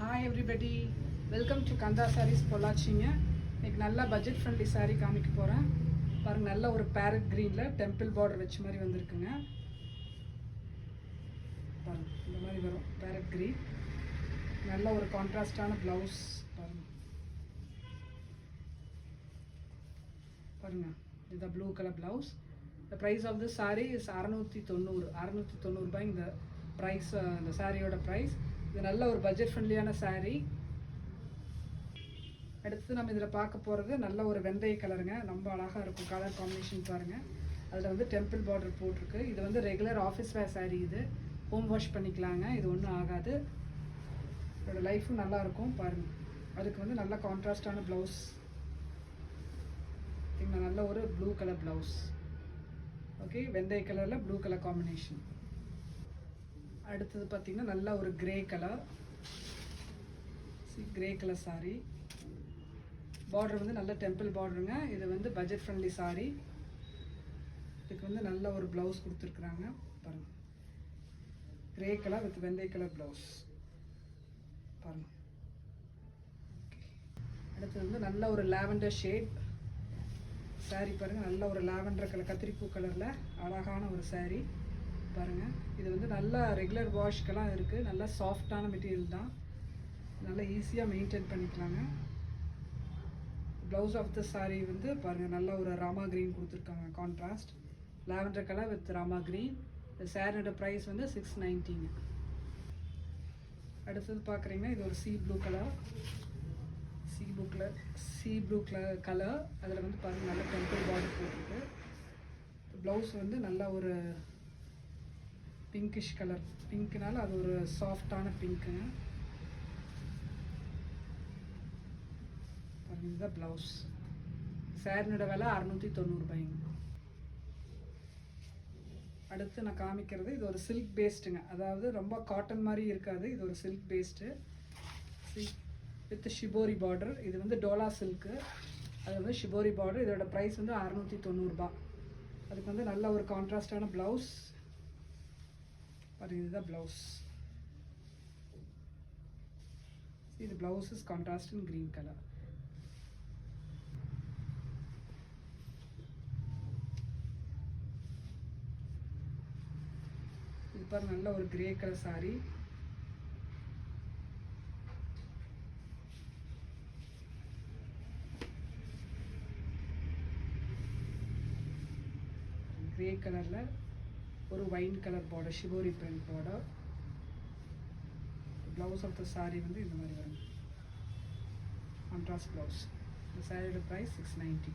Hi everybody, welcome to கந்தா சாரீஸ் பொள்ளாச்சிங்க. இன்னைக்கு நல்லா budget friendly sari காமிக்க போகிறேன். பாருங்கள், நல்ல ஒரு பேரட் க்ரீனில் டெம்பிள் பார்டர் வச்ச மாதிரி வந்திருக்குங்க. பாருங்கள், இந்த மாதிரி வரும் பேரட் க்ரீன். நல்ல ஒரு கான்ட்ராஸ்டான ப்ளவுஸ். பாருங்கள், இதுதான் blue colour blouse. The price of the sari is 690 ரூபாய். இந்த ப்ரைஸ், இந்த சாரியோட ப்ரைஸ். இது நல்ல ஒரு பட்ஜெட் ஃப்ரெண்ட்லியான சாரீ. அடுத்து நம்ம இதில் பார்க்க போகிறது நல்ல ஒரு வெந்தய கலருங்க. ரொம்ப அழகாக இருக்கும் கலர் காம்பினேஷன். பாருங்கள், அதில் வந்து டெம்பிள் பார்டர் போட்டிருக்கு. இது வந்து ரெகுலர் ஆஃபீஸ் வேர் சாரீ. இது ஹோம் வாஷ் பண்ணிக்கலாங்க, இது ஒன்றும் ஆகாது. இதோட லைஃப்பும் நல்லாயிருக்கும். பாருங்கள், அதுக்கு வந்து நல்ல கான்ட்ராஸ்டான ப்ளவுஸ். இங்கே நல்ல ஒரு ப்ளூ கலர் ப்ளவுஸ். ஓகே, வெந்தய கலரில் ப்ளூ கலர் காம்பினேஷன். அடுத்தது பார்த்திங்கன்னா நல்ல ஒரு grey colour. Grey colour sari. Border வந்து நல்ல டெம்பிள் பார்டருங்க. இது வந்து பட்ஜெட் ஃப்ரெண்ட்லி சாரீ. இதுக்கு வந்து நல்ல ஒரு ப்ளவுஸ் கொடுத்துருக்குறாங்க. பாருங்கள், கிரே கலர் வித் வெந்தய கலர் ப்ளவுஸ். பாருங்கள். அடுத்தது வந்து நல்ல ஒரு லாவெண்டர் ஷேட் சாரீ. பாருங்கள், நல்ல ஒரு லாவெண்டர் கலர், கத்திரிப்பூ கலரில் அழகான ஒரு சாரீ. பாருங்கள், இது வந்து நல்லா ரெகுலர் வாஷ்க்கெல்லாம் இருக்குது. நல்லா சாஃப்டான மெட்டீரியல் தான், நல்லா ஈஸியாக மெயின்டைன் பண்ணிக்கலாங்க. ப்ளவுஸ் ஆஃப் த சாரீ வந்து பாருங்கள், நல்ல ஒரு ராமா க்ரீன் கொடுத்துருக்காங்க. Contrast lavender colour with Rama green. இந்த சாரியோட ப்ரைஸ் வந்து 690. அடுத்தது பார்க்குறீங்கன்னா இது ஒரு சீ ப்ளூ கலர். கலர். அதில் வந்து பாருங்கள், நல்ல டெம்பிள் பார்டர் போட்டிருக்கு. ப்ளவுஸ் வந்து நல்ல ஒரு பிங்கிஷ் கலர். பிங்க்னால அது ஒரு சாஃப்டான பிங்க்குங்க. இதுதான் ப்ளவுஸ். சாரினோட விலை 690 ரூபாய்ங்க. அடுத்து நான் காமிக்கிறது இது ஒரு சில்க் பேஸ்ட்டுங்க. அதாவது ரொம்ப காட்டன் மாதிரி இருக்காது, இது ஒரு silk paste with shibori border. இது வந்து டோலா சில்க்கு, அது வந்து ஷிபோரி பார்டர். இதோட ப்ரைஸ் வந்து 690 ரூபாய். அதுக்கு வந்து நல்ல ஒரு கான்ட்ராஸ்டான ப்ளவுஸ். பாருங்கள், இதுதான் ப்ளவுஸ். இது blouse is contrast in green colour. இது பாருங்க, நல்ல ஒரு கிரே கலர் சாரீ. கிரே கலரில் ஒரு wine colour border, shibori print border. Blouse of the sari வந்து இந்த மாதிரி வரும், கான்ட்ராஸ்ட் ப்ளவுஸ். இந்த சாரியோட ப்ரைஸ் 690.